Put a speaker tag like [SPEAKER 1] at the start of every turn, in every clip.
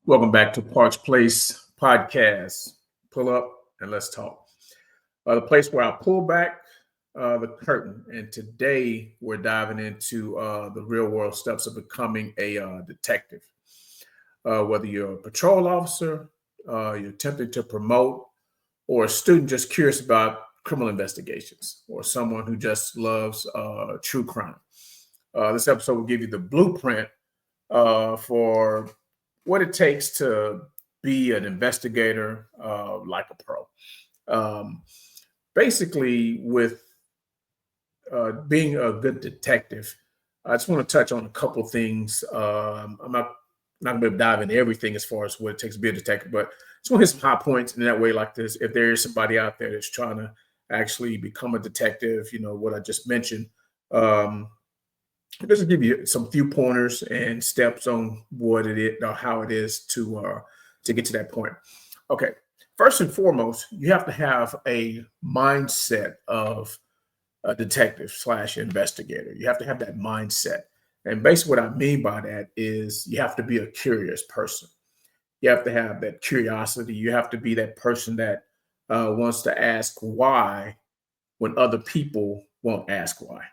[SPEAKER 1] Welcome back to Parks Place Podcast. Pull up and let's talk. The place where I pull back the curtain. And today we're diving into the real world steps of becoming a detective. Whether you're a patrol officer, you're attempting to promote, or a student just curious about criminal investigations, or someone who just loves true crime. This episode will give you the blueprint for what it takes to be an investigator like a pro. Um, Basically, with being a good detective, I just want to touch on a couple things. I'm not going to dive into everything as far as what it takes to be a detective, but just want to hit some high points in that way, like this. If there is somebody out there that's trying to actually become a detective, what I just mentioned. Um, just give you some few pointers and steps on what it is or how it is to get to that point. Okay, first and foremost, you have to have a mindset of a detective slash investigator. You have to have that mindset, and basically, what I mean by that is you have to be a curious person. You have to have that curiosity. You have to be that person that wants to ask why when other people won't ask why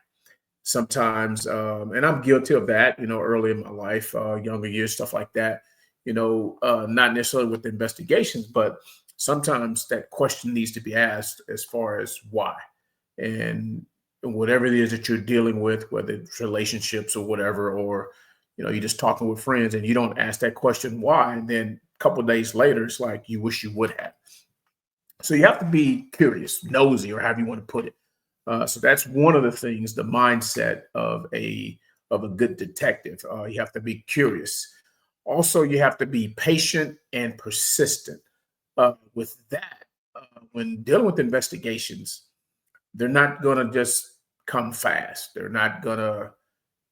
[SPEAKER 1] sometimes, and I'm guilty of that, early in my life, younger years, stuff like that, not necessarily with investigations, but sometimes that question needs to be asked as far as why. And whatever it is that you're dealing with, whether it's relationships or whatever, or, you're just talking with friends and you don't ask that question why, and then a couple of days later, it's like you wish you would have. So you have to be curious, nosy, or however you want to put it. So that's one of the things, the mindset of a good detective. You have to be curious. Also, you have to be patient and persistent. With that, when dealing with investigations, they're not going to just come fast. They're not going to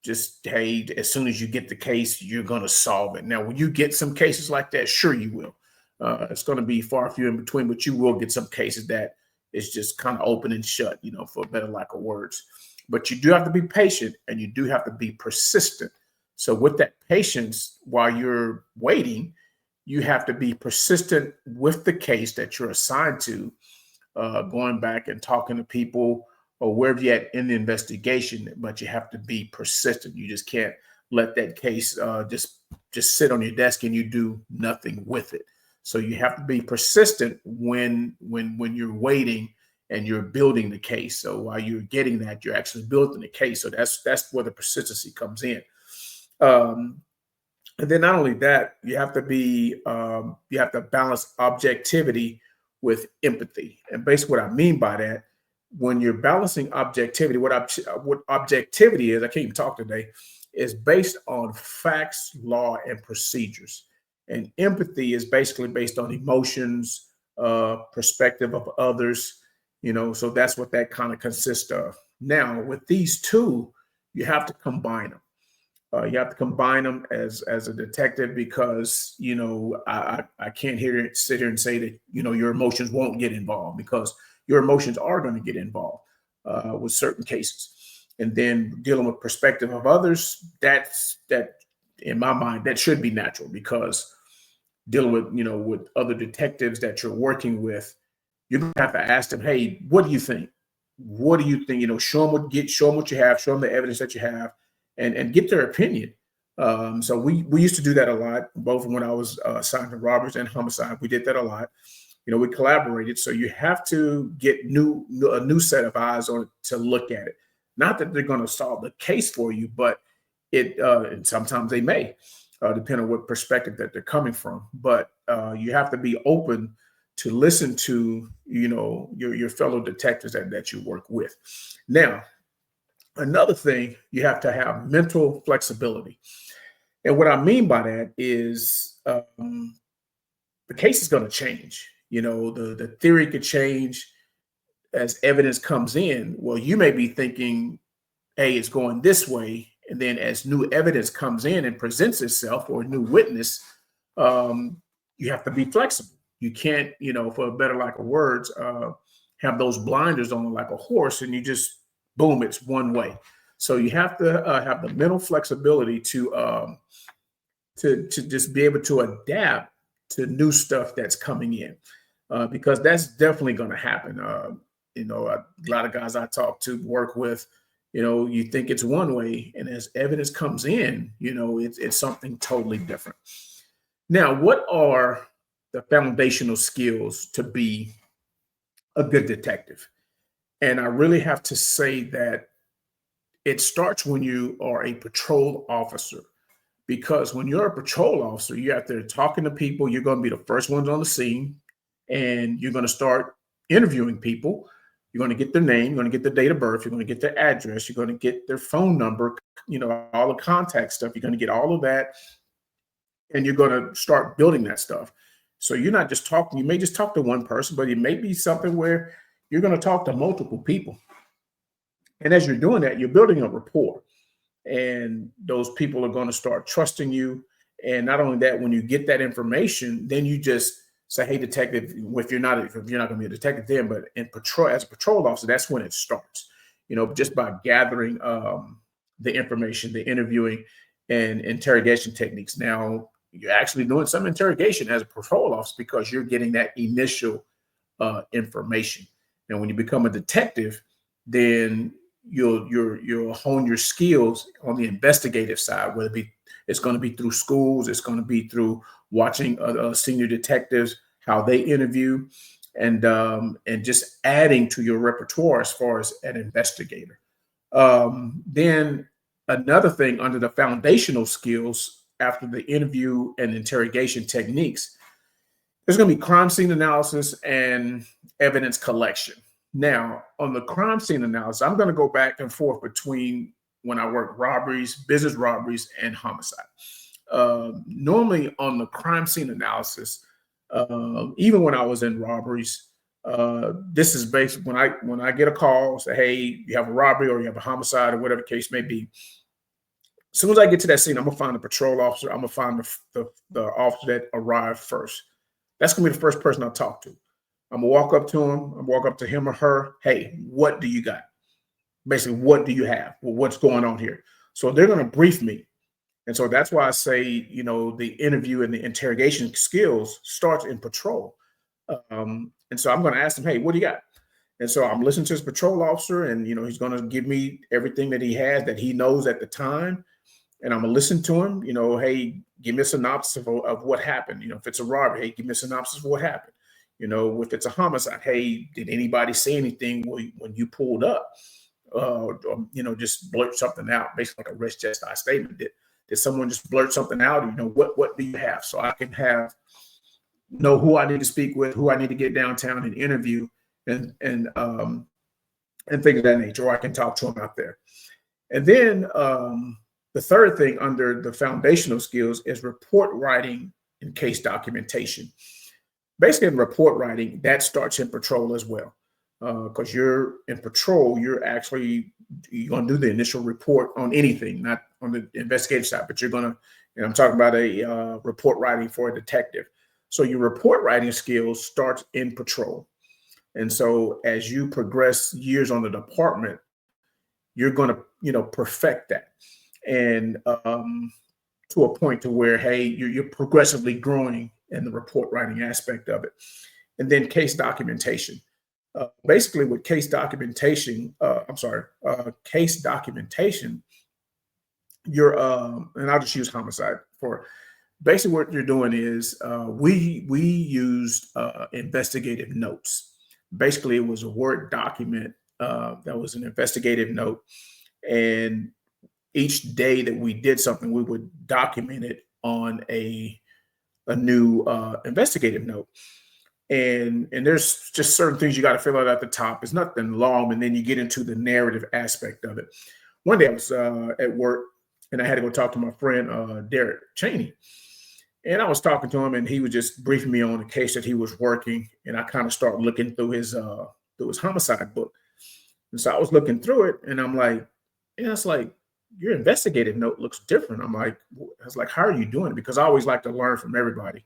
[SPEAKER 1] just, hey, as soon as you get the case, you're going to solve it. Now, when you get some cases like that, sure you will. It's going to be far few in between, but you will get some cases that it's just kind of open and shut, for a better lack of words. But you do have to be patient and you do have to be persistent. So with that patience, while you're waiting, you have to be persistent with the case that you're assigned to, going back and talking to people or wherever you're at in the investigation, but you have to be persistent. You just can't let that case just sit on your desk and you do nothing with it. So you have to be persistent when you're waiting and you're building the case. So while you're getting that, you're actually building the case. So that's where the persistency comes in. And then not only that, you have to balance objectivity with empathy. And basically, what I mean by that, when you're balancing objectivity, what objectivity is, I can't even talk today, is based on facts, law, and procedures. And empathy is basically based on emotions, perspective of others, so that's what that kind of consists of. Now, with these two, you have to combine them. You have to combine them as a detective because, I can't sit here and say that, your emotions won't get involved because your emotions are going to get involved with certain cases. And then dealing with perspective of others, that in my mind, that should be natural because dealing with with other detectives that you're working with, you're gonna have to ask them, hey, what do you think? What do you think? Show them what you have, show them the evidence that you have, and get their opinion. So we used to do that a lot, both when I was assigned to robberies and homicide. We did that a lot. We collaborated. So you have to get a new set of eyes on it to look at it. Not that they're going to solve the case for you, but and sometimes they may, depending on what perspective that they're coming from. But you have to be open to listen to, your fellow detectives that you work with. Now, another thing, you have to have mental flexibility. And what I mean by that is the case is going to change. The theory could change as evidence comes in. Well, you may be thinking, hey, it's going this way. And then as new evidence comes in and presents itself or a new witness, you have to be flexible. You can't, for a better lack of words, have those blinders on like a horse and you just, boom, it's one way. So you have to have the mental flexibility to just be able to adapt to new stuff that's coming in, because that's definitely going to happen. A lot of guys I talk to, work with, you think it's one way, and as evidence comes in, it's something totally different. Now, what are the foundational skills to be a good detective? And I really have to say that it starts when you are a patrol officer, because when you're a patrol officer, you're out there talking to people. You're going to be the first ones on the scene, and you're going to start interviewing people. You're going to get their name, you're going to get their date of birth, you're going to get their address, you're going to get their phone number, all the contact stuff. You're going to get all of that, and you're going to start building that stuff. So you're not just talking, you may just talk to one person, but it may be something where you're going to talk to multiple people. And as you're doing that, you're building a rapport, and those people are going to start trusting you. And not only that, when you get that information, then you just say, "Hey, detective," if you're not going to be a detective then, but as a patrol officer, that's when it starts, just by gathering the information, the interviewing and interrogation techniques. Now, you're actually doing some interrogation as a patrol officer because you're getting that initial information. And when you become a detective, then you'll hone your skills on the investigative side, whether it's going to be through schools, it's going to be through watching senior detectives, how they interview, and just adding to your repertoire as far as an investigator. Then another thing under the foundational skills after the interview and interrogation techniques, there's going to be crime scene analysis and evidence collection. Now, on the crime scene analysis, I'm going to go back and forth between when I work robberies, business robberies, and homicide. Normally on the crime scene analysis, even when I was in robberies, this is based when I get a call, say, "Hey, you have a robbery or you have a homicide," or whatever the case may be. As soon as I get to that scene, I'm gonna find the patrol officer. I'm gonna find the officer that arrived first. That's gonna be the first person I talk to. I'm gonna walk up to him. I'm gonna walk up to him or her. "Hey, what do you got? Basically, what do you have? Well, what's going on here?" So they're gonna brief me. And so that's why I say, the interview and the interrogation skills starts in patrol. And so I'm going to ask him, "Hey, what do you got?" And so I'm listening to his patrol officer, and, he's going to give me everything that he has, that he knows at the time. And I'm going to listen to him, "Hey, give me a synopsis of what happened. If it's a robbery, hey, give me a synopsis of what happened. If it's a homicide, hey, did anybody say anything when you pulled up? Or, just blurt something out, basically like a rest chest statement. Did someone just blurt something out? What do you have?" So I can know who I need to speak with, who I need to get downtown and interview, and things of that nature. Or I can talk to them out there. And then the third thing under the foundational skills is report writing and case documentation. Basically, in report writing, that starts in patrol as well, because you're in patrol. You're going to do the initial report on anything, not on the investigative side, but you're going to, I'm talking about a report writing for a detective. So your report writing skills starts in patrol. And so as you progress years on the department, you're going to, perfect that. And to a point to where, hey, you're progressively growing in the report writing aspect of it. And then case documentation. Basically with case documentation, you're, and I'll just use homicide for, basically what you're doing is we used investigative notes. Basically, it was a Word document that was an investigative note. And each day that we did something, we would document it on a new investigative note. And there's just certain things you got to fill out at the top. It's nothing long, and then you get into the narrative aspect of it. One day I was at work, and I had to go talk to my friend Derek Cheney, and I was talking to him, and he was just briefing me on a case that he was working, and I kind of started looking through his homicide book, and so I was looking through it, and I'm like, yeah, it's like your investigative note looks different. I was like, how are you doing it? Because I always like to learn from everybody.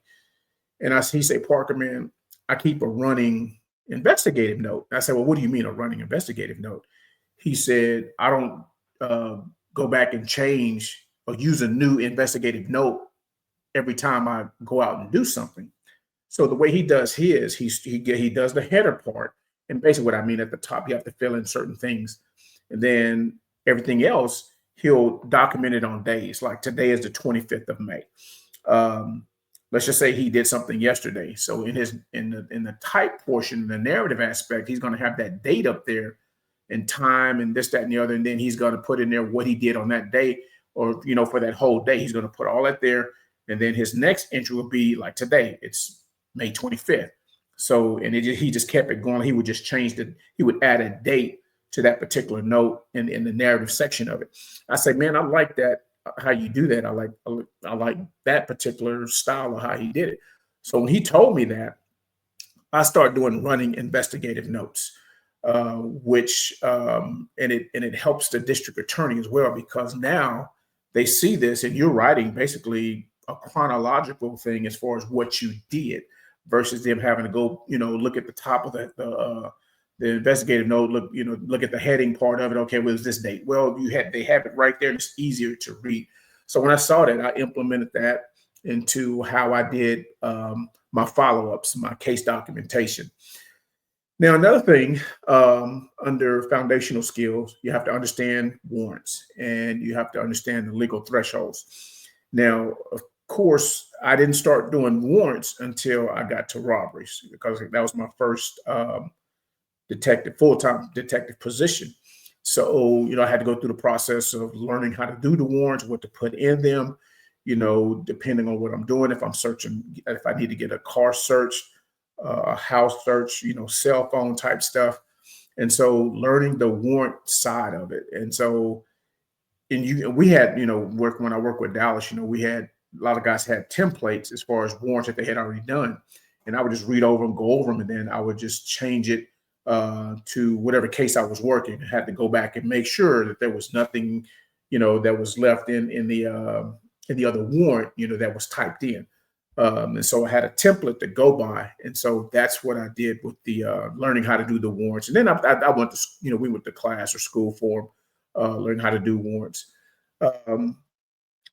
[SPEAKER 1] And he said, "Parker, man, I keep a running investigative note." I said, "Well, what do you mean a running investigative note?" He said, "I don't go back and change or use a new investigative note every time I go out and do something. So the way he does his, he does the header part, and basically what I mean at the top, you have to fill in certain things, and then everything else he'll document it on days. Like today is the 25th of May. Um, let's just say he did something yesterday. So in the type portion, the narrative aspect, he's going to have that date up there and time and this, that, and the other. And then he's going to put in there what he did on that day, or, for that whole day. He's going to put all that there. And then his next entry will be like today, it's May 25th. So, and he just kept it going. He would just change he would add a date to that particular note in the narrative section of it. I say, man, I like that, how you do that. I like that particular style of how he did it. So when he told me that, I started doing running investigative notes, which and it helps the district attorney as well, because now they see this and you're writing basically a chronological thing as far as what you did, versus them having to go, look at the top of the investigative note, look at the heading part of it. Okay, well, it's this date. Well, they have it right there. It's easier to read. So when I saw that, I implemented that into how I did my follow-ups, my case documentation. Now, another thing, under foundational skills, you have to understand warrants and you have to understand the legal thresholds. Now, of course, I didn't start doing warrants until I got to robberies, because that was my first full-time detective position. So, I had to go through the process of learning how to do the warrants, what to put in them, depending on what I'm doing. If I'm searching, if I need to get a car search, a house search, cell phone type stuff. And so learning the warrant side of it. And so, we had, when I work with Dallas, we had a lot of guys had templates as far as warrants that they had already done. And I would just read over them, go over them, and then I would just change it to whatever case I was working. I had to go back and make sure that there was nothing, that was left in the other warrant, that was typed in. And so I had a template to go by. And so that's what I did with the learning how to do the warrants. And then I went to, we went to class or school for learning how to do warrants.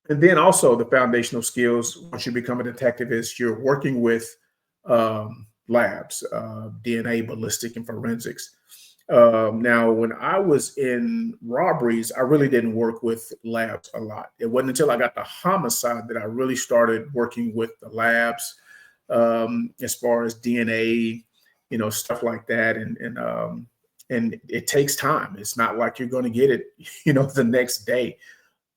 [SPEAKER 1] And then also the foundational skills, once you become a detective, is you're working with labs, DNA, ballistic, and forensics. Now, when I was in robberies, I really didn't work with labs a lot. It wasn't until I got the homicide that I really started working with the labs, as far as DNA, stuff like that. And it takes time. It's not like you're going to get it, the next day.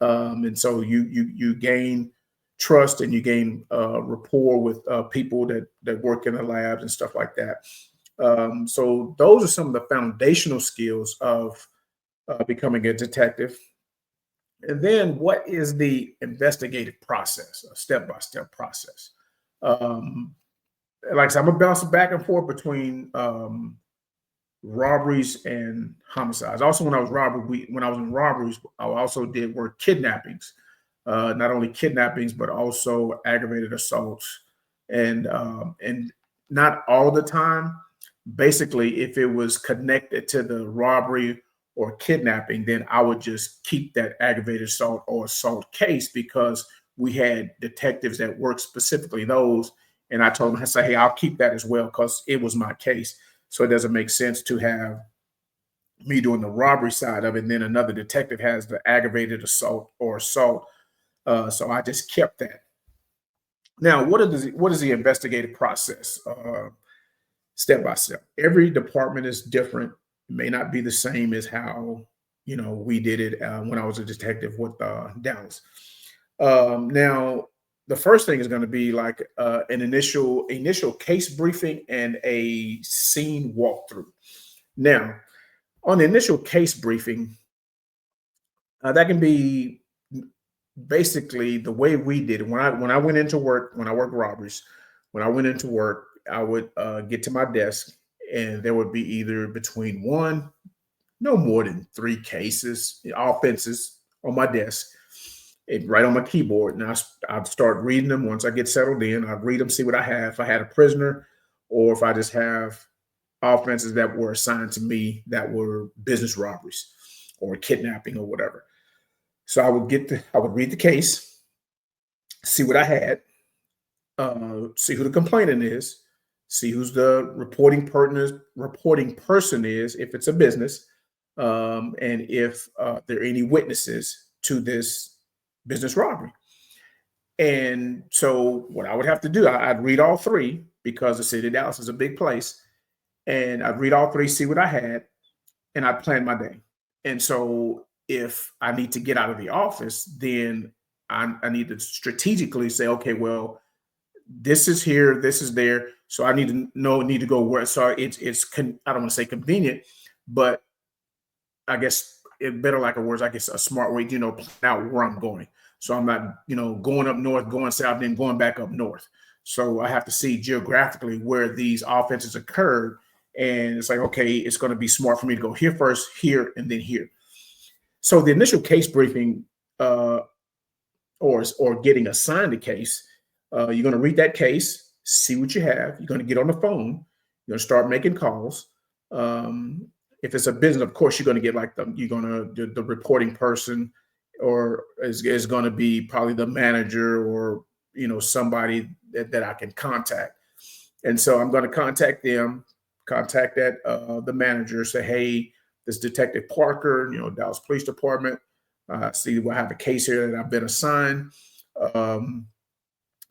[SPEAKER 1] And so you gain trust and you gain rapport with people that work in the labs and stuff like that. So those are some of the foundational skills of becoming a detective. And then what is the investigative process, a step-by-step process? Like I said, I'm gonna bounce back and forth between robberies and homicides. Also, when I was in robberies, I also did work kidnappings, not only kidnappings, but also aggravated assaults, and not all the time. Basically, if it was connected to the robbery or kidnapping, then I would just keep that aggravated assault or assault case, because we had detectives that worked specifically those. And I told them, I say, hey, I'll keep that as well, because it was my case. So it doesn't make sense to have me doing the robbery side of it, and then another detective has the aggravated assault or assault. So I just kept that. Now, what is the investigative process? Step by step. Every department is different. It may not be the same as how we did it when I was a detective with Dallas. Now, the first thing is going to be like an initial case briefing and a scene walkthrough. Now, on the initial case briefing, that can be basically the way we did it. When I went into work, when I worked robberies, when I went into work, I would get to my desk, and there would be either between one, no more than 3 cases, offenses on my desk, right on my keyboard. And I'd start reading them. Once I get settled in, I'd read them, see what I have. If I had a prisoner, or if I just have offenses that were assigned to me that were business robberies or kidnapping or whatever. So I would read the case, see what I had. see who the complainant is, see who's the reporting person is, if it's a business, and if there are any witnesses to this business robbery. And so, what I would have to do, I'd read all three because the city of Dallas is a big place, and I'd read all three, see what I had, and I'd plan my day. And so, if I need to get out of the office, then I need to strategically say, okay, well, this is here, this is there. So I need to go where. So I don't want to say convenient, but I guess it better like a words, I guess a smart way, plan out where I'm going. So I'm not, going up north, going south, then going back up north. So I have to see geographically where these offenses occurred. And it's like, okay, it's going to be smart for me to go here first, here, and then here. So the initial case briefing or getting assigned a case, you're going to read that case, see what you have. You're going to get on the phone. You're going to start making calls. If it's a business, of course, you're going to get the reporting person, or is going to be probably the manager, or somebody that I can contact. And so I'm going to contact the manager, say, hey, this Detective Parker, Dallas Police Department. See, I have a case here that I've been assigned. I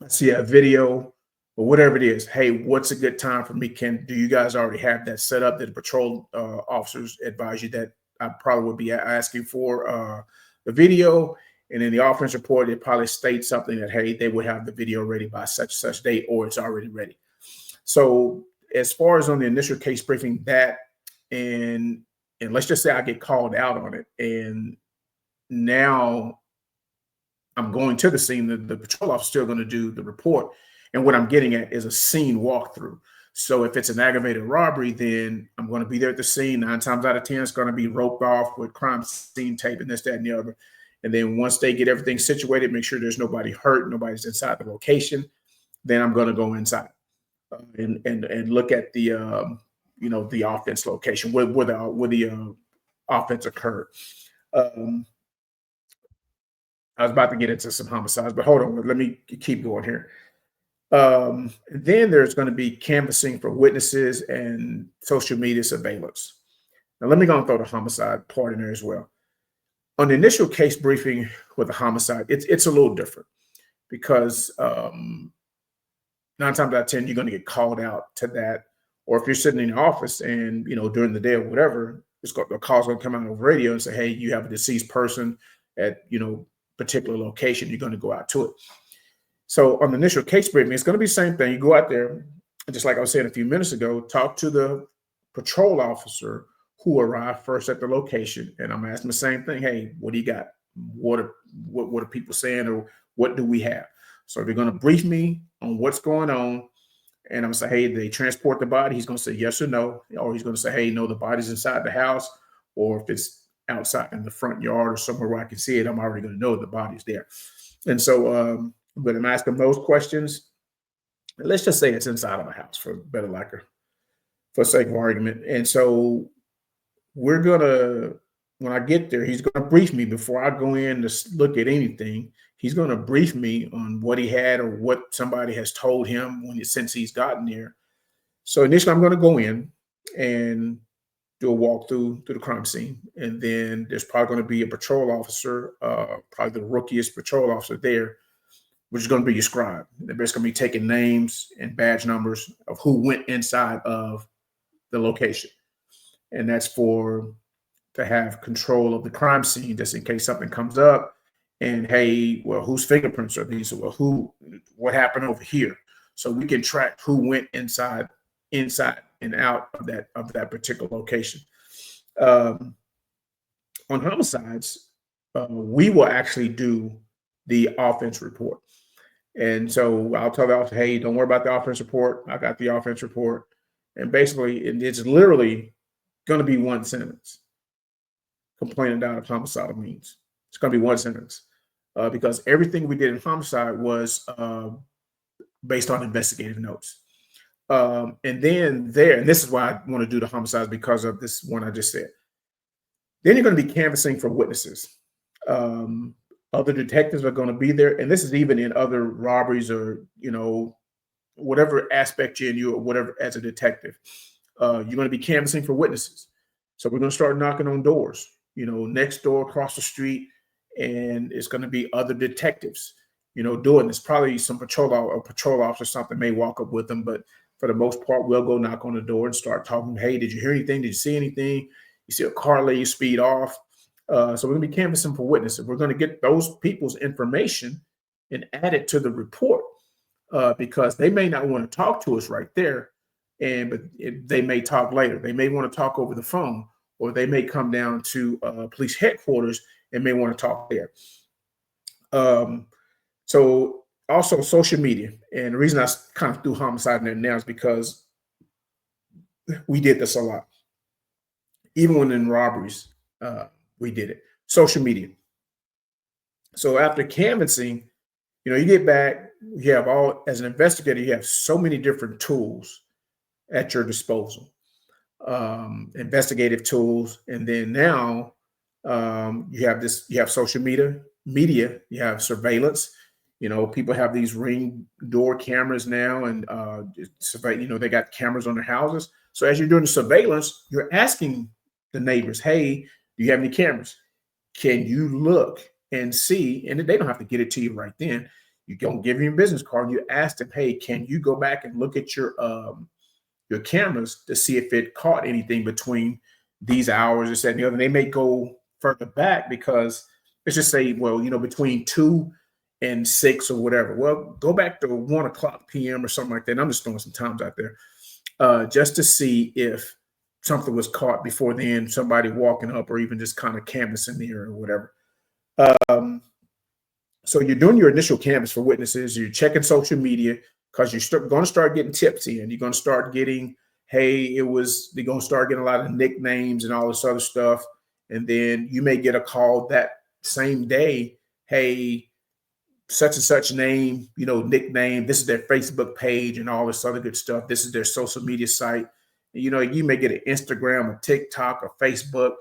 [SPEAKER 1] see a video or whatever it is. Hey, what's a good time for me? Do you guys already have that set up? That the patrol officers advise you that I probably would be asking for the video, and in the offense report, it probably states something that, hey, they would have the video ready by such date, or it's already ready. So as far as on the initial case briefing, and let's just say I get called out on it, and now I'm going to the scene. The patrol officer is still going to do the report, and what I'm getting at is a scene walkthrough. So if it's an aggravated robbery, then I'm going to be there at the scene. 9 times out of 10, it's going to be roped off with crime scene tape and this, that, and the other. And then once they get everything situated, make sure there's nobody hurt, nobody's inside the location, then I'm going to go inside and look at the the offense location where the offense occurred. I was about to get into some homicides, but hold on, let me keep going here. Then there's going to be canvassing for witnesses and social media surveillance. Now, let me go and throw the homicide part in there as well. On the initial case briefing with the homicide, it's a little different because 9 times out of 10, you're going to get called out to that. Or if you're sitting in the office and, during the day or whatever, the call's going to come out over radio and say, hey, you have a deceased person at, particular location, you're going to go out to it. So on the initial case briefing, it's going to be the same thing. You go out there, and just like I was saying a few minutes ago, talk to the patrol officer who arrived first at the location, and I'm asking the same thing. Hey, what do you got? What are people saying, or what do we have? So they're going to brief me on what's going on, and I'm going to say, hey, did they transport the body? He's going to say yes or no, or he's going to say, hey, no, the body's inside the house, or if it's outside in the front yard or somewhere where I can see it, I'm already going to know the body's there. And so, but I'm asking those questions. Let's just say it's inside of a house for better lack of, for sake of argument. And so when I get there, he's going to brief me before I go in to look at anything. He's going to brief me on what he had or what somebody has told him since he's gotten there. So initially, I'm going to go in and do a walkthrough to the crime scene. And then there's probably going to be a patrol officer, probably the rookiest patrol officer there, which is going to be your scribe. They're basically going to be taking names and badge numbers of who went inside of the location. And that's to have control of the crime scene, just in case something comes up. And hey, well, whose fingerprints are these? Well, what happened over here? So we can track who went inside and out of that particular location. On homicides, we will actually do the offense report. And so I'll tell the officer, hey, don't worry about the offense report. I got the offense report. And basically, it's literally going to be one sentence. Complaining down of homicidal means. It's going to be one sentence because everything we did in homicide was based on investigative notes. And then and this is why I want to do the homicides because of this one I just said. Then you're going to be canvassing for witnesses. Other detectives are going to be there. And this is even in other robberies or, whatever aspect you're in, you or whatever as a detective. You're going to be canvassing for witnesses. So we're going to start knocking on doors, next door, across the street, and it's going to be other detectives, doing this. Probably some patrol officer or something may walk up with them, but for the most part, we'll go knock on the door and start talking. Hey, did you hear anything? Did you see anything? You see a car leave, speed off. So we're going to be canvassing for witnesses. We're going to get those people's information and add it to the report because they may not want to talk to us right there, but they may talk later. They may want to talk over the phone, or they may come down to police headquarters and may want to talk there. So also social media. And the reason I kind of threw homicide in there now is because we did this a lot. Even when in robberies, we did it. Social media. So after canvassing, you get back, you have as an investigator, you have so many different tools at your disposal, investigative tools. And then now you have social media, you have surveillance. People have these Ring door cameras now, and they got cameras on their houses. So as you're doing the surveillance, you're asking the neighbors, hey, do you have any cameras? Can you look and see? And they don't have to get it to you right then. You don't give them your business card. And you ask them, hey, can you go back and look at your cameras to see if it caught anything between these hours, this, that, and the other. And they may go further back because let's just say, well, between 2 and 6 or whatever. Well, go back to 1:00 p.m. or something like that. And I'm just throwing some times out there just to see if something was caught before then, somebody walking up or even just kind of canvassing there or whatever. So you're doing your initial canvass for witnesses. You're checking social media because you're going to start getting tips in. You're going to start getting, hey, they're going to start getting a lot of nicknames and all this other stuff. And then you may get a call that same day, hey, such and such name, nickname, this is their Facebook page and all this other good stuff. This is their social media site. You may get an Instagram or TikTok or Facebook.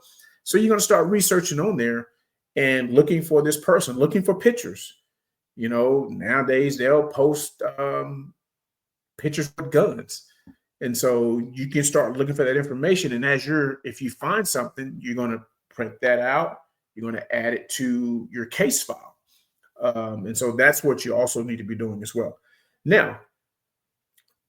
[SPEAKER 1] So you're going to start researching on there and looking for this person, looking for pictures. Nowadays they'll post pictures with guns. And so you can start looking for that information. And if you find something, you're going to print that out. You're going to add it to your case file. And so that's what you also need to be doing as well. Now,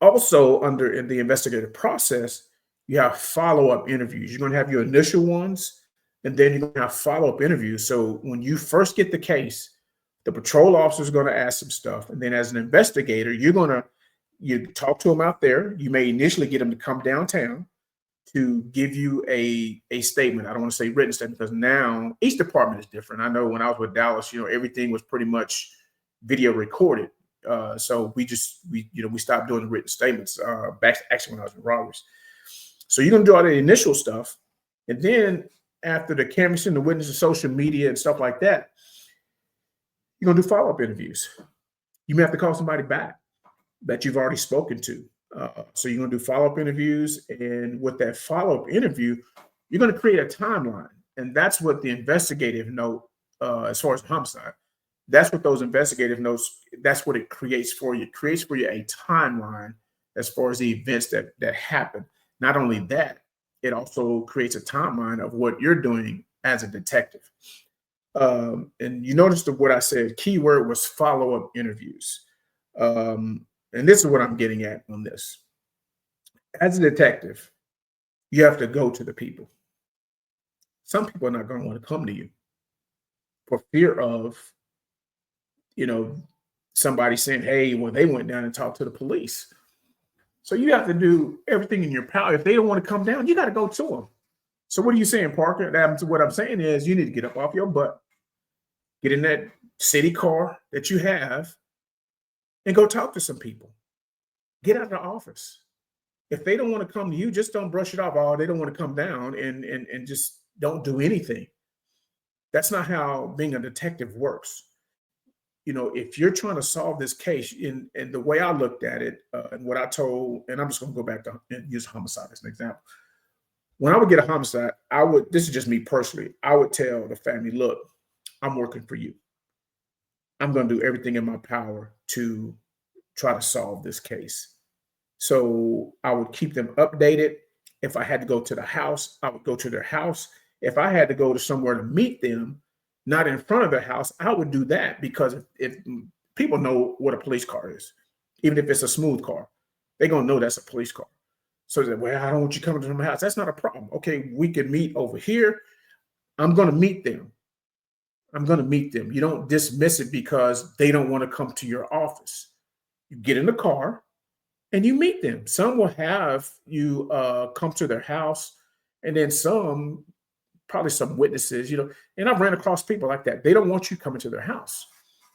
[SPEAKER 1] also in the investigative process, you have follow-up interviews. You're going to have your initial ones, and then you're going to have follow-up interviews. So when you first get the case, the patrol officer is going to ask some stuff. And then as an investigator, you talk to them out there. You may initially get them to come downtown to give you a statement. I don't want to say written statement because now each department is different. I know when I was with Dallas, everything was pretty much video recorded. So we stopped doing the written statements back actually when I was in robberies. So you're going to do all the initial stuff. And then after the canvassing, the witnesses, social media and stuff like that, you're going to do follow-up interviews. You may have to call somebody back that you've already spoken to. So you're going to do follow-up interviews. And with that follow-up interview, you're going to create a timeline. And that's what the investigative note, as far as homicide, that's what those investigative notes, that's what it creates for you. It creates for you a timeline as far as the events that happen. Not only that, it also creates a timeline of what you're doing as a detective. And you notice what I said, keyword was follow-up interviews. And this is what I'm getting at on this. As a detective, you have to go to the people. Some people are not going to want to come to you for fear of, somebody saying, hey, well, they went down and talked to the police. So you have to do everything in your power. If they don't want to come down, you got to go to them. So what are you saying, Parker? What I'm saying is you need to get up off your butt, get in that city car that you have, and go talk to some people. Get out of the office. If they don't want to come to you, just don't brush it off. Oh, they don't want to come down and just don't do anything. That's not how being a detective works. If you're trying to solve this case, and the way I looked at it, and what I told, and I'm just going to go back to and use homicide as an example. When I would get a homicide, this is just me personally, I would tell the family, look, I'm working for you. I'm going to do everything in my power to try to solve this case. So I would keep them updated. If I had to go to the house, I would go to their house. If I had to go to somewhere to meet them, not in front of their house, I would do that because if people know what a police car is, even if it's a smooth car, they're gonna know that's a police car. So that, well, I don't want you coming to my house. That's not a problem. Okay, we can meet over here. I'm gonna meet them. I'm gonna meet them. You don't dismiss it because they don't want to come to your office. You get in the car and you meet them. Some will have you come to their house, and then some, probably some witnesses, and I've ran across people like that. They don't want you coming to their house,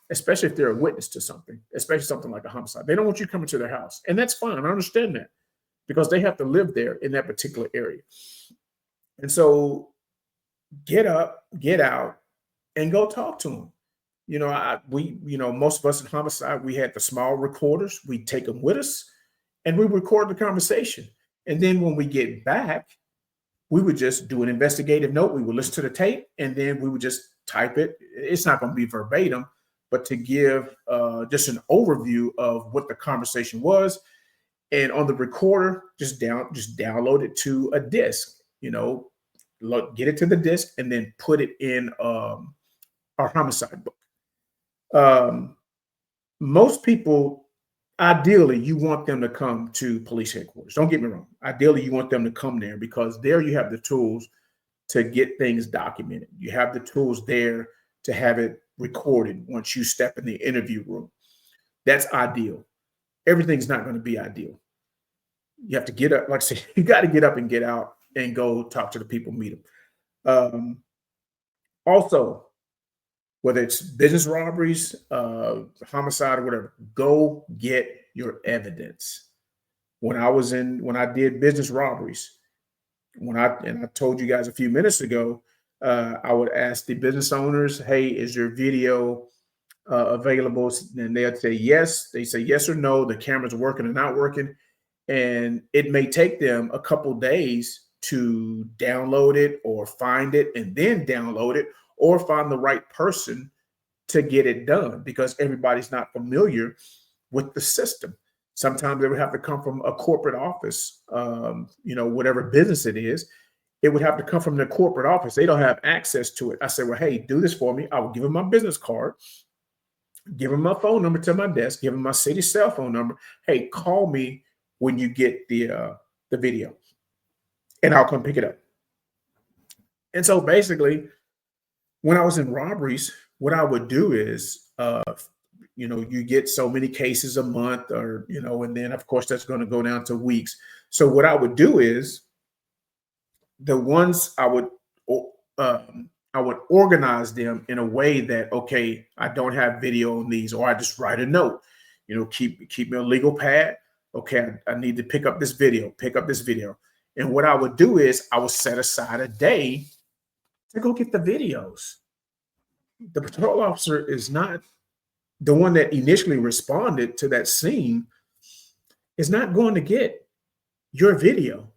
[SPEAKER 1] especially if they're a witness to something, especially something like a homicide. They don't want you coming to their house. And that's fine. I understand that because they have to live there in that particular area. And so get up, get out, and go talk to them. Most of us in homicide, we had the small recorders. We take them with us and we record the conversation. And then when we get back, we would just do an investigative note. We would listen to the tape and then we would just type it. It's not going to be verbatim, but to give just an overview of what the conversation was. And on the recorder, just download it to a disk, get it to the disk and then put it in our homicide book. Most people, ideally, you want them to come to police headquarters. Don't get me wrong. Ideally, you want them to come there because there you have the tools to get things documented. You have the tools there to have it recorded once you step in the interview room. That's ideal. Everything's not going to be ideal. You have to get up, like I said, you got to get up and get out and go talk to the people, meet them. Also, whether it's business robberies, homicide, or whatever, go get your evidence. When I did business robberies, and I told you guys a few minutes ago, I would ask the business owners, "Hey, is your video available?" And they'd say yes. They say yes or no. The camera's working or not working, and it may take them a couple days to download it or find it and then download it or find the right person to get it done because everybody's not familiar with the system. Sometimes it would have to come from a corporate office, whatever business it is. It would have to come from the corporate office. They don't have access to it. I say, well, hey, do this for me. I will give them my business card, give them my phone number to my desk, give them my city cell phone number. Hey, call me when you get the video, and I'll come pick it up. And so basically, when I was in robberies, what I would do is, you get so many cases a month, or and then of course that's going to go down to weeks. So what I would do is, the ones I would organize them in a way that, okay, I don't have video on these, or I just write a note, keep me a legal pad. Okay, I need to pick up this video. And what I would do is I would set aside a day to go get the videos. The patrol officer is not the one that initially responded to that scene, is not going to get your video.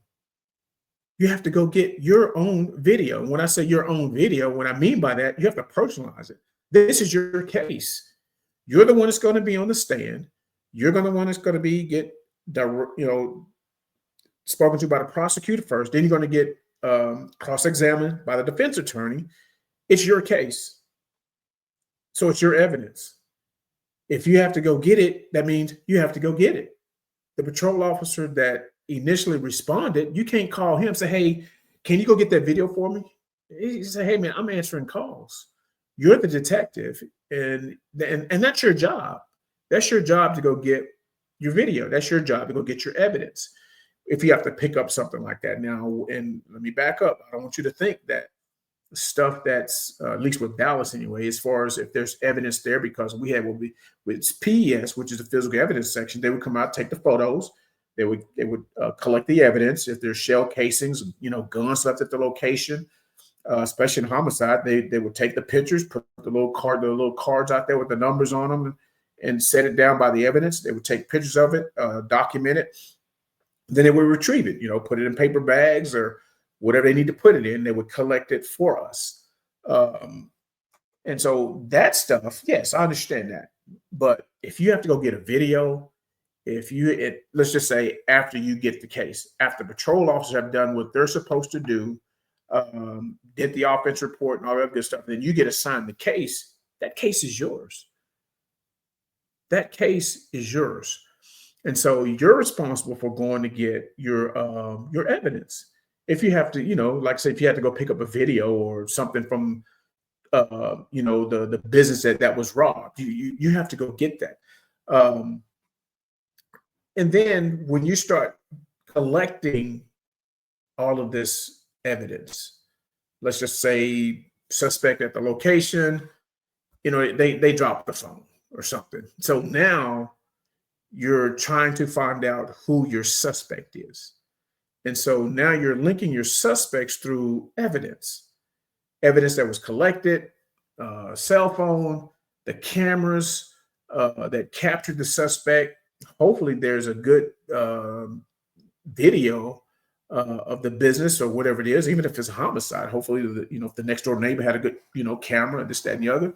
[SPEAKER 1] You have to go get your own video. When I say your own video, what I mean by that, you have to personalize it. This is your case. You're the one that's going to be on the stand. You're the one that's going to get spoken to by the prosecutor first. Then you're going to get cross-examined by the defense attorney. It's your case. So it's your evidence. If you have to go get it, that means you have to go get it. The patrol officer that initially responded, you can't call him and say, hey, can you go get that video for me? He say, hey, man, I'm answering calls. You're the detective, and that's your job. That's your job to go get your video. That's your job to go get your evidence. If you have to pick up something like that now, and let me back up. I don't want you to think that stuff that's at least with Dallas anyway, as far as if there's evidence there, because we had it's PES, which is the physical evidence section. They would come out, take the photos. They would collect the evidence. If there's shell casings, guns left at the location, especially in homicide, they would take the pictures, put the little cards out there with the numbers on them, and set it down by the evidence. They would take pictures of it, document it. Then they would retrieve it, put it in paper bags or whatever they need to put it in. They would collect it for us. And so that stuff, yes, I understand that. But if you have to go get a video, let's just say after you get the case, after patrol officers have done what they're supposed to do, did the offense report and all that good stuff, then you get assigned the case. That case is yours. That case is yours. And so you're responsible for going to get your evidence. If you have to, like I say, if you had to go pick up a video or something from the business that was robbed, you have to go get that. And then when you start collecting all of this evidence, let's just say suspect at the location, they dropped the phone or something. So now you're trying to find out who your suspect is. And so now you're linking your suspects through evidence that was collected, cell phone, the cameras that captured the suspect. Hopefully there's a good video of the business or whatever it is, even if it's a homicide. Hopefully, if the next door neighbor had a good, camera, this, that, and the other.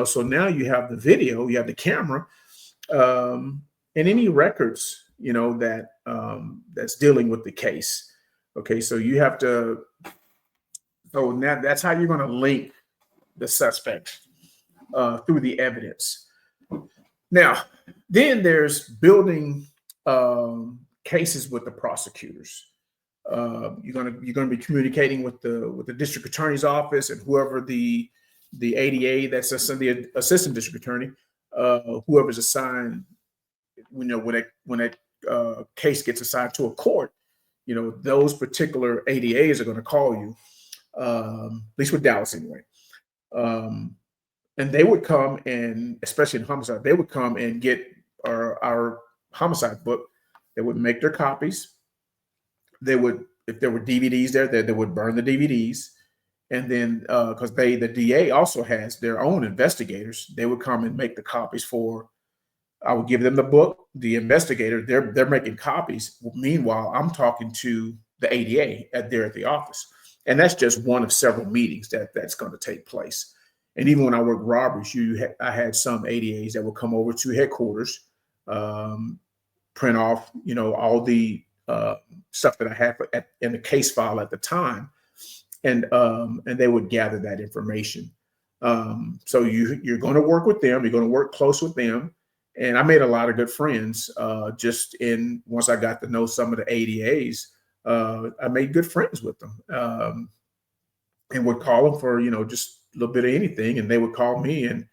[SPEAKER 1] So now you have the video, you have the camera, and any records, that's dealing with the case. Okay, so you have to. So now that's how you're going to link the suspect through the evidence. Now, then there's building cases with the prosecutors. You're gonna be communicating with the district attorney's office and whoever the ADA, that's the assistant district attorney, whoever's assigned. When a case gets assigned to a court, those particular ADAs are going to call you. At least with Dallas anyway. And they would come and, especially in homicide, they would come and get our homicide book. They would make their copies. They would, if there were DVDs there, they would burn the DVDs. And then, because the DA also has their own investigators, they would come and make the copies I would give them the book, the investigator, they're making copies. Meanwhile, I'm talking to the ADA there at the office. And that's just one of several meetings that's going to take place. And even when I worked robberies, I had some ADAs that would come over to headquarters, print off, all the stuff that I had in the case file at the time, and they would gather that information. So you're going to work with them. You're going to work close with them. And I made a lot of good friends once I got to know some of the ADAs. I made good friends with them, and would call them for, just a little bit of anything. And they would call me and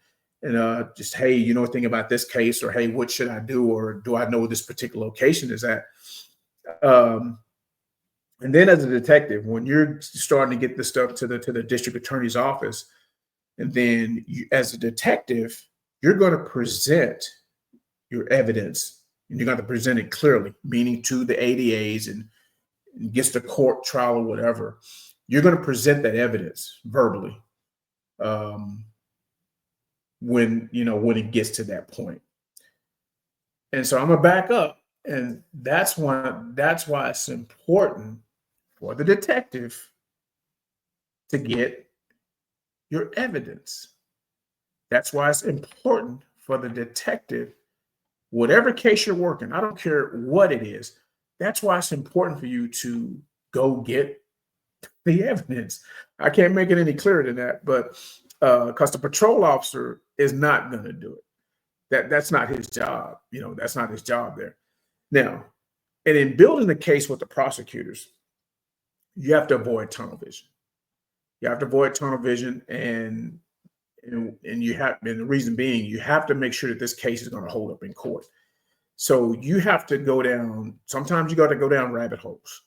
[SPEAKER 1] just, hey, you know anything about this case, or, hey, what should I do? Or do I know where this particular location is at? And then as a detective, when you're starting to get this stuff to the district attorney's office, and then as a detective, you're going to present your evidence, and you're going to present it clearly, meaning to the ADAs and gets to court, trial, or whatever. You're going to present that evidence verbally when it gets to that point. And so I'm gonna back up, and that's why it's important for the detective to get your evidence. That's why it's important for the detective, whatever case you're working, I don't care what it is. That's why it's important for you to go get the evidence. I can't make it any clearer than that, but because the patrol officer is not going to do it. That's not his job. That's not his job there. Now, and in building the case with the prosecutors, you have to avoid tunnel vision. You have to avoid tunnel vision, and the reason being, you have to make sure that this case is going to hold up in court. So you have to go down. Sometimes you got to go down rabbit holes,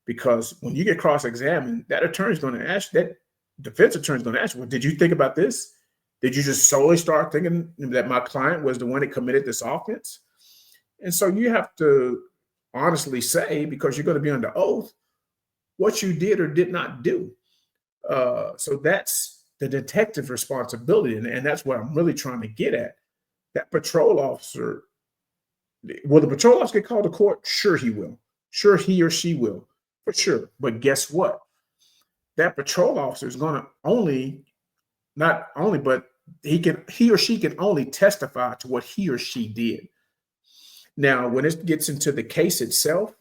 [SPEAKER 1] because when you get cross-examined, that attorney's going to ask, that defense attorney's going to ask, well, did you think about this? Did you just solely start thinking that my client was the one that committed this offense? And so you have to honestly say, because you're going to be under oath, what you did or did not do. So that's the detective responsibility. And that's what I'm really trying to get at. That patrol officer, will the patrol officer get called to court? Sure, he will. Sure, he or she will, for sure. But guess what? That patrol officer is going to but he or she can only testify to what he or she did. Now, when it gets into the case itself,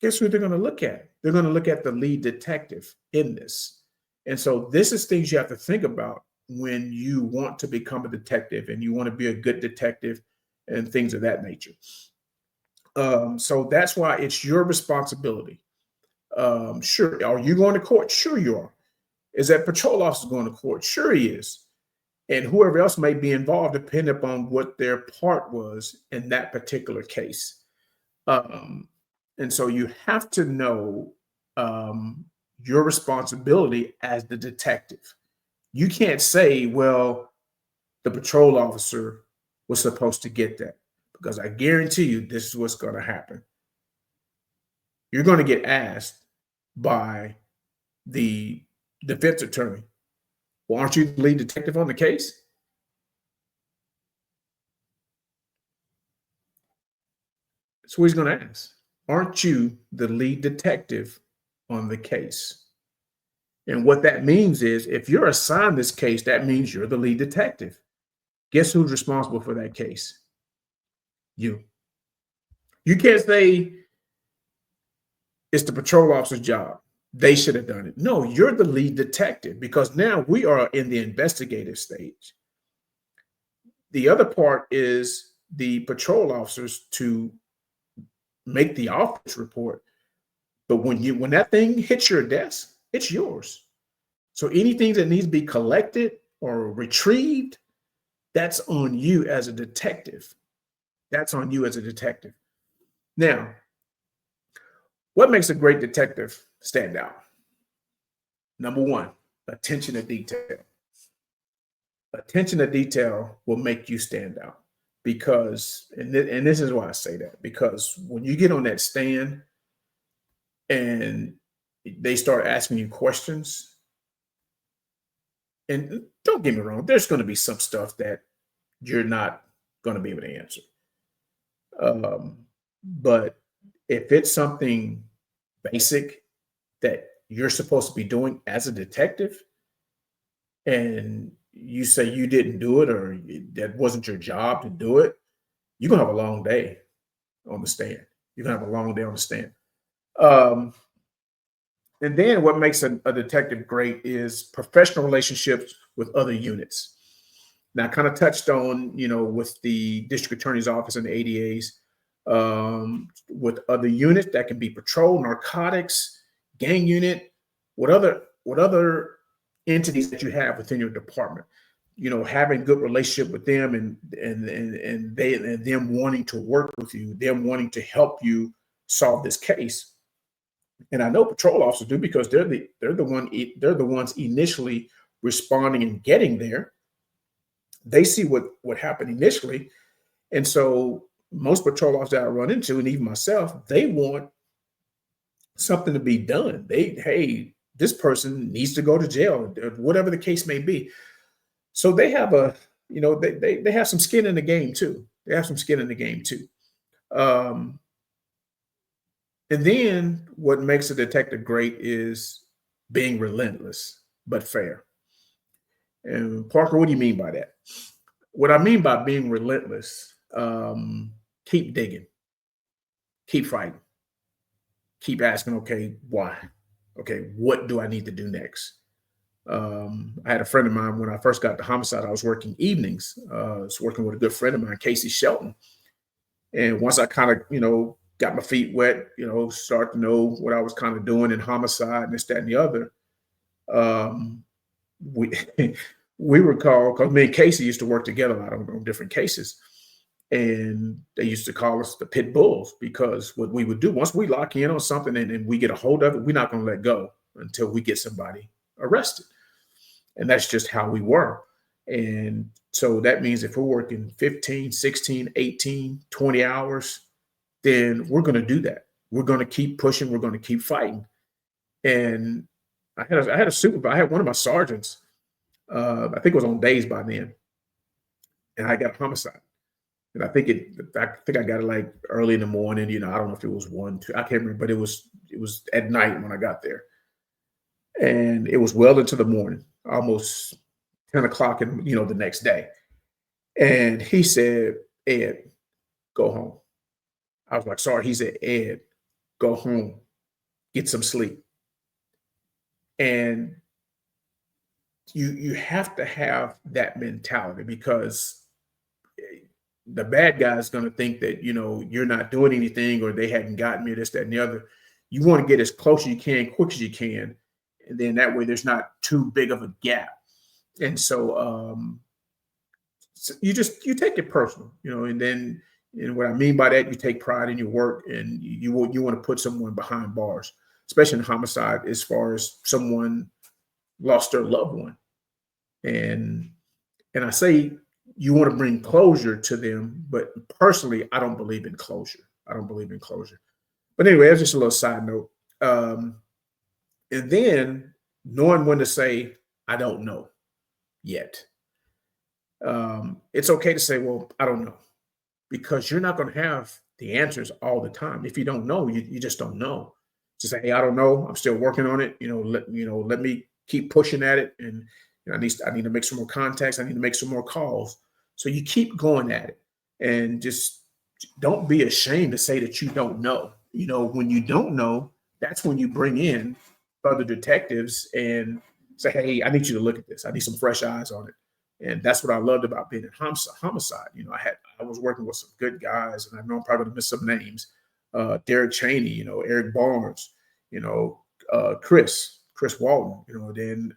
[SPEAKER 1] guess who they're going to look at? They're going to look at the lead detective in this. And so this is things you have to think about when you want to become a detective and you want to be a good detective and things of that nature. So that's why it's your responsibility. Sure. Are you going to court? Sure you are. Is that patrol officer going to court? Sure he is. And whoever else may be involved, depending upon what their part was in that particular case. And so you have to know your responsibility as the detective. You can't say, well, the patrol officer was supposed to get that, because I guarantee you this is what's going to happen. You're going to get asked by the defense attorney, well, aren't you the lead detective on the case? That's what he's going to ask. Aren't you the lead detective on the case? And what that means is if you're assigned this case, that means you're the lead detective. Guess who's responsible for that case? You. You can't say it's the patrol officer's job. They should have done it. No, you're the lead detective, because now we are in the investigative stage. The other part is the patrol officers to make the office report. But when that thing hits your desk, it's yours. So anything that needs to be collected or retrieved, that's on you as a detective. That's on you as a detective. Now, what makes a great detective stand out? Number one, attention to detail. Attention to detail will make you stand out, because, and this is why I say that, because when you get on that stand and they start asking you questions, and don't get me wrong, there's going to be some stuff that you're not going to be able to answer. But if it's something basic that you're supposed to be doing as a detective, and you say you didn't do it, or that wasn't your job to do it, you're going to have a long day on the stand. You're going to have a long day on the stand. And then what makes a detective great is professional relationships with other units. Now, I kind of touched on, with the district attorney's office and the ADAs, with other units that can be patrol, narcotics, gang unit, what other entities that you have within your department. Having good relationship with them, and them wanting to work with you, them wanting to help you solve this case. And I know patrol officers do, because they're the ones initially responding and getting there. They see what happened initially, and so most patrol officers that I run into, and even myself, they want something to be done. Hey, this person needs to go to jail, or whatever the case may be. So they have they have some skin in the game too. They have some skin in the game too. And then what makes a detective great is being relentless but fair. And Parker, what do you mean by that? What I mean by being relentless, keep digging, keep fighting, keep asking, okay, why? Okay, what do I need to do next? I had a friend of mine when I first got to homicide. I was working evenings. I was working with a good friend of mine, Casey Shelton. And once I kind of, got my feet wet, start to know what I was kind of doing in homicide and this, that, and the other, we we were called, because me and Casey used to work together a lot on different cases. And they used to call us the pit bulls, because what we would do, once we lock in on something and we get a hold of it, we're not going to let go until we get somebody arrested. And that's just how we were. And so that means if we're working 15, 16, 18, 20 hours, then we're going to do that. We're going to keep pushing. We're going to keep fighting. And I had a supervisor. I had one of my sergeants. I think it was on days by then, and I got a homicide. And I think I got it like early in the morning. I don't know if it was 1, 2. I can't remember, but it was at night when I got there, and it was well into the morning, almost 10 o'clock and the next day. And he said, Ed, go home. I was like, sorry. He said, Ed, go home, get some sleep. And you have to have that mentality, because the bad guy is going to think that you're not doing anything, or they hadn't gotten me, this, that, and the other. You want to get as close as you can, quick as you can, and then that way there's not too big of a gap. And so you take it personal, and then, and what I mean by that, you take pride in your work, and you want to put someone behind bars, especially in homicide, as far as someone lost their loved one. And I say you want to bring closure to them, but personally, I don't believe in closure. I don't believe in closure. But anyway, that's just a little side note. And then knowing when to say, I don't know yet. It's okay to say, well, I don't know, because you're not going to have the answers all the time. If you don't know, you just don't know. Just say, hey, I don't know. I'm still working on it. Let me keep pushing at it. And I need to make some more contacts. I need to make some more calls. So you keep going at it, and just don't be ashamed to say that you don't know. When you don't know, that's when you bring in other detectives and say, hey, I need you to look at this. I need some fresh eyes on it. And that's what I loved about being in homicide. I was working with some good guys, and I know I'm probably going to miss some names. Derek Cheney, Eric Barnes, Chris Walton, then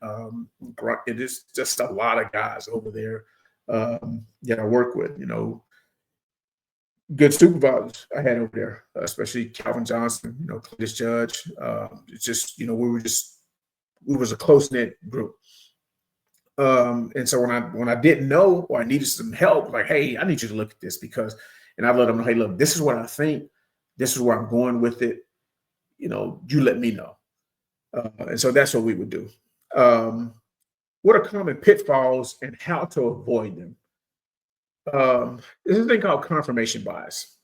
[SPEAKER 1] it is just a lot of guys over there that I work with, good supervisors I had over there, especially Calvin Johnson, Cletus Judge. It's just, we was a close-knit group. And so when I didn't know, or I needed some help, like, hey, I need you to look at this, and I let them know, hey, look, this is what I think. This is where I'm going with it. You let me know. And so that's what we would do. What are common pitfalls and how to avoid them? There's a thing called confirmation bias.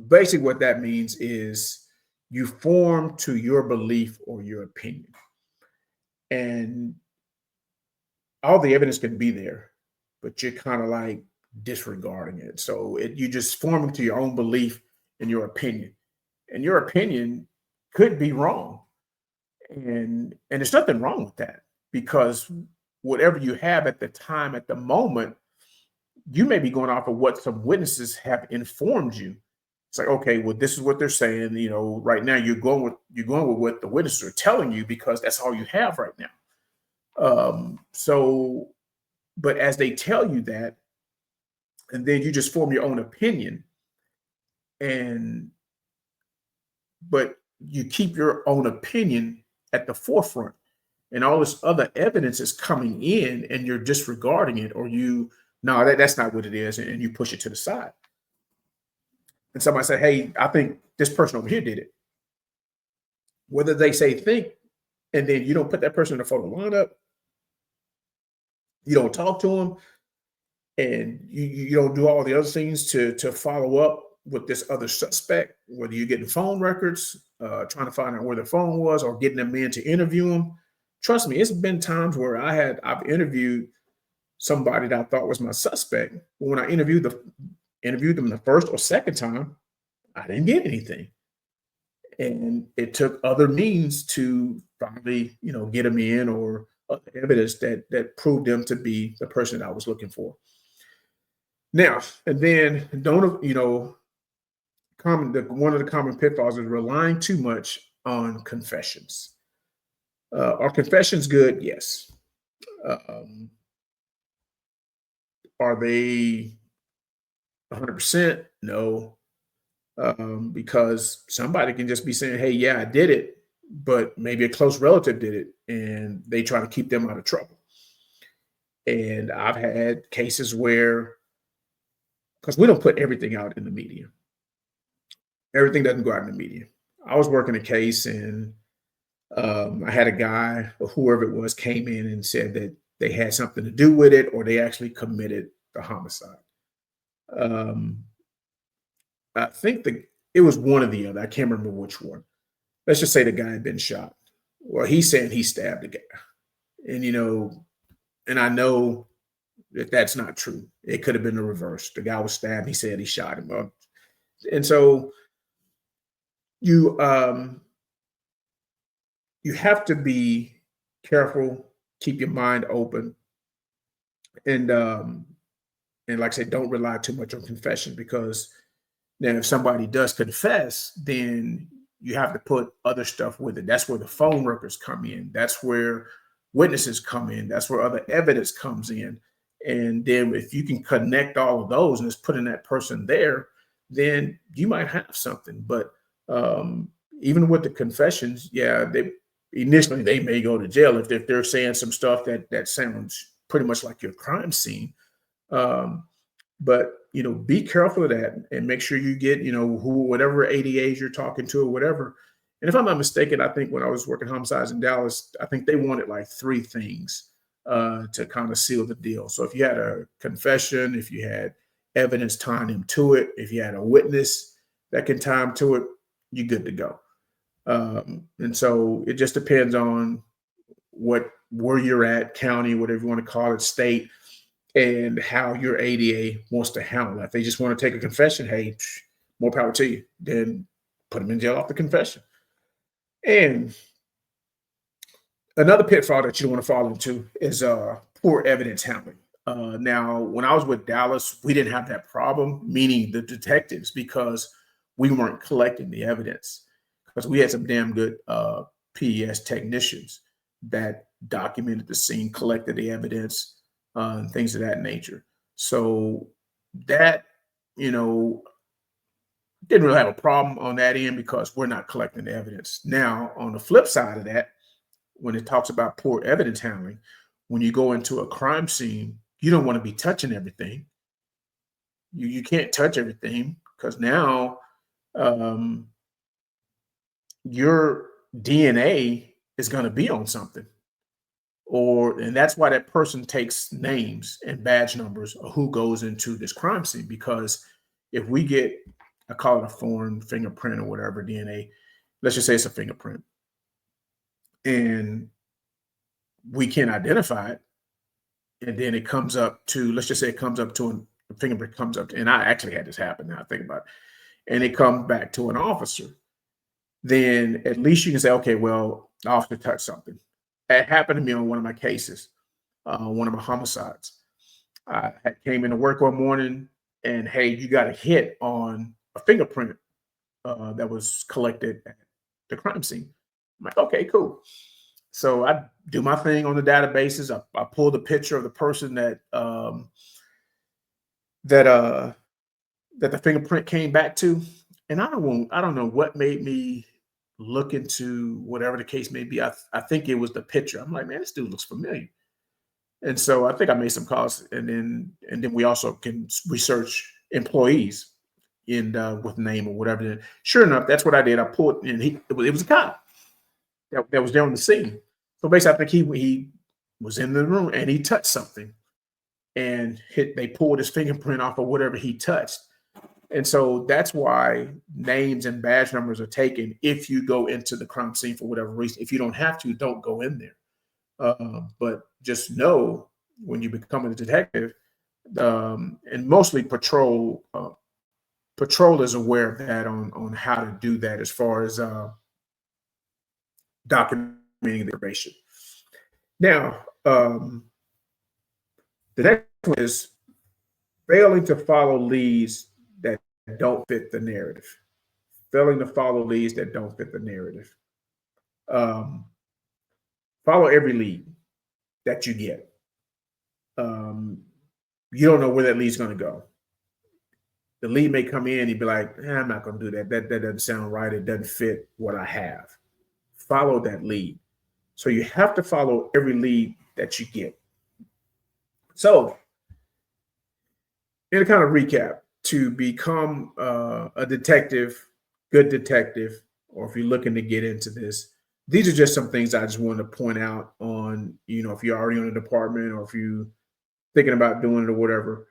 [SPEAKER 1] Basically, what that means is you form to your belief or your opinion. And all the evidence can be there, but you're kind of like disregarding it. So you just form to your own belief and your opinion. And your opinion could be wrong. And there's nothing wrong with that, because whatever you have at the time, at the moment, you may be going off of what some witnesses have informed you. It's like, okay, well, this is what they're saying. Right now you're going with what the witnesses are telling you, because that's all you have right now. But as they tell you that, and then you just form your own opinion, but you keep your own opinion at the forefront, and all this other evidence is coming in, and you're disregarding it, or that's not what it is, and you push it to the side. And somebody say, hey, I think this person over here did it. Whether they say think, and then you don't put that person in the photo lineup, you don't talk to them, and you don't do all the other things to follow up with this other suspect, whether you're getting phone records, trying to find out where the phone was, or getting them in to interview them. Trust me, it's been times where I've interviewed somebody that I thought was my suspect. But when I interviewed them the first or second time, I didn't get anything. And it took other means to finally, get them in, or evidence that proved them to be the person that I was looking for. Now, and then one of the common pitfalls is relying too much on confessions. Are confessions good? Yes. Are they 100%? No. Because somebody can just be saying, hey, yeah, I did it, but maybe a close relative did it, and they try to keep them out of trouble. And I've had cases where, because we don't put everything out in the media. Everything doesn't go out in the media. I was working a case, and I had a guy, or whoever it was, came in and said that they had something to do with it, or they actually committed the homicide. I think it was one or the other. I can't remember which one. Let's just say the guy had been shot. Well, he's saying he stabbed the guy. And, And I know that that's not true. It could have been the reverse. The guy was stabbed. He said he shot him up. And so you you have to be careful, keep your mind open, and like I said, don't rely too much on confession, because then if somebody does confess, then you have to put other stuff with it. That's where the phone records come in. That's where witnesses come in. That's where other evidence comes in. And then if you can connect all of those and just putting that person there, then you might have something. But um, even with the confessions, yeah, they initially they may go to jail if they're saying some stuff that sounds pretty much like your crime scene. Um, but be careful of that and make sure you get who whatever ADAs you're talking to or whatever. And if I'm not mistaken, I think when I was working homicides in Dallas, I think they wanted like three things to kind of seal the deal. So if you had a confession, if you had evidence tying him to it, if you had a witness that can tie him to it, you're good to go. And so it just depends on where you're at, county, whatever you want to call it, state, and how your ADA wants to handle that. If they just want to take a confession, hey, more power to you. Then put them in jail off the confession. And another pitfall that you don't want to fall into is poor evidence handling. Now, when I was with Dallas, we didn't have that problem, meaning the detectives, because we weren't collecting the evidence, because we had some damn good PES technicians that documented the scene, collected the evidence, and things of that nature. So that, didn't really have a problem on that end because we're not collecting the evidence. Now, on the flip side of that, when it talks about poor evidence handling, when you go into a crime scene, you don't want to be touching everything. You can't touch everything, because now um, your DNA is going to be on something. And that's why that person takes names and badge numbers of who goes into this crime scene. Because if we get, I call it a foreign fingerprint or whatever, DNA, let's just say it's a fingerprint, and we can't identify it, and then it comes up to, let's just say it comes up to a fingerprint comes up to, and I actually had this happen now I think about it, and it comes back to an officer, then at least you can say, okay, well, the officer touched something. It happened to me on one of my cases, one of my homicides. I came into work one morning, and hey, you got a hit on a fingerprint that was collected at the crime scene. I'm like, okay, cool. So I do my thing on the databases. I pulled a picture of the person that the fingerprint came back to, and I don't know what made me look into whatever the case may be. I think it was the picture. I'm like, man, this dude looks familiar. And so I think I made some calls, and then we also can research employees in with name or whatever. And sure enough, that's what I did. I pulled, and it was a cop that was there on the scene. So basically, I think he was in the room and he touched something, and they pulled his fingerprint off of whatever he touched. And so that's why names and badge numbers are taken if you go into the crime scene for whatever reason. If you don't have to, don't go in there. But just know, when you become a detective, and mostly patrol is aware of that on how to do that as far as documenting the information. Now, the next one is failing to follow leads that don't fit the narrative. Failing to follow leads that don't fit the narrative. Um, Follow every lead that you get. You don't know where that lead's going to go. The lead may come in and you'd be like, I'm not going to do that. That doesn't sound right. It doesn't fit what I have. Follow that lead. So you have to follow every lead that you get. So, in a kind of recap, to become a detective, good detective, or if you're looking to get into this, these are just some things I just wanted to point out on, if you're already in a department or if you're thinking about doing it or whatever.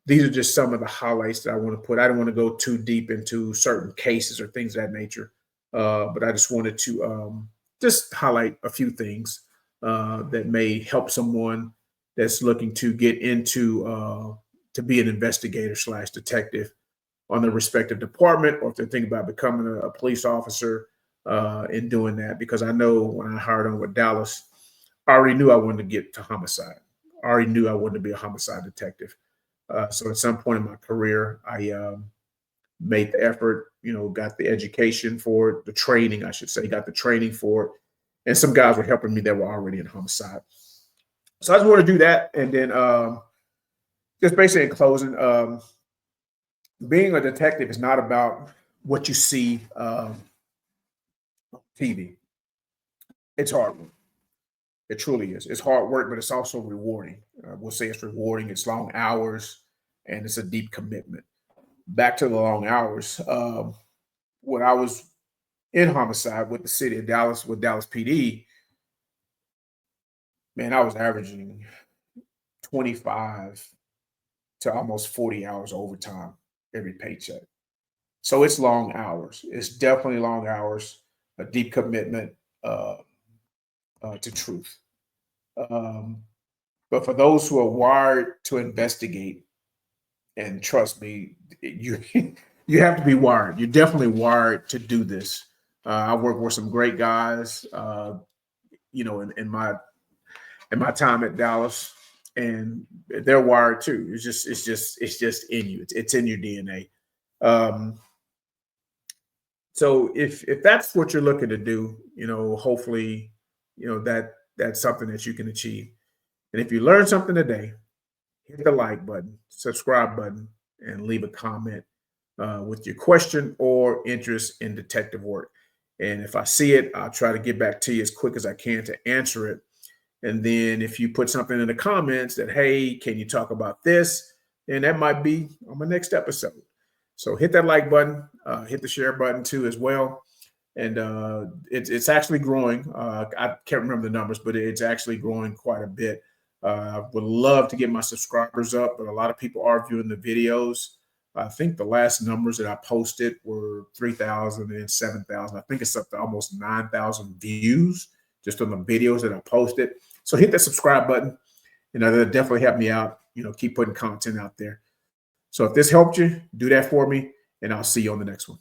[SPEAKER 1] These are just some of the highlights that I want to put. I don't want to go too deep into certain cases or things of that nature, but I just wanted to just highlight a few things that may help someone that's looking to get into to be an investigator / detective on their respective department, or if they're thinking about becoming a police officer in doing that. Because I know when I hired on with Dallas, I already knew I wanted to get to homicide. I already knew I wanted to be a homicide detective. So at some point in my career, I made the effort, got the education for it, the training, I should say, got the training for it. And some guys were helping me that were already in homicide. So I just want to do that. And then just basically in closing, being a detective is not about what you see on TV. It's hard work. It truly is. It's hard work, but it's also rewarding. We'll say it's rewarding. It's long hours, and it's a deep commitment. Back to the long hours. When I was in homicide with the city of Dallas, with Dallas PD, man, I was averaging 25 to almost 40 hours overtime every paycheck. So it's long hours. It's definitely long hours, a deep commitment to truth. Um, but for those who are wired to investigate, and trust me, you you have to be wired. You're definitely wired to do this. I work with some great guys, in my time at Dallas, and they're wired too. It's just in you. It's in your DNA. Um, so if that's what you're looking to do, hopefully, that's something that you can achieve. And if you learned something today, hit the like button, subscribe button, and leave a comment with your question or interest in detective work. And if I see it, I'll try to get back to you as quick as I can to answer it. And then if you put something in the comments that, hey, can you talk about this? Then that might be on my next episode. So hit that like button, hit the share button too as well. And it's actually growing. I can't remember the numbers, but it's actually growing quite a bit. I would love to get my subscribers up, but a lot of people are viewing the videos. I think the last numbers that I posted were 3,000 and 7,000. I think it's up to almost 9,000 views just on the videos that I posted. So hit that subscribe button. That'll definitely help me out. Keep putting content out there. So if this helped you, do that for me, and I'll see you on the next one.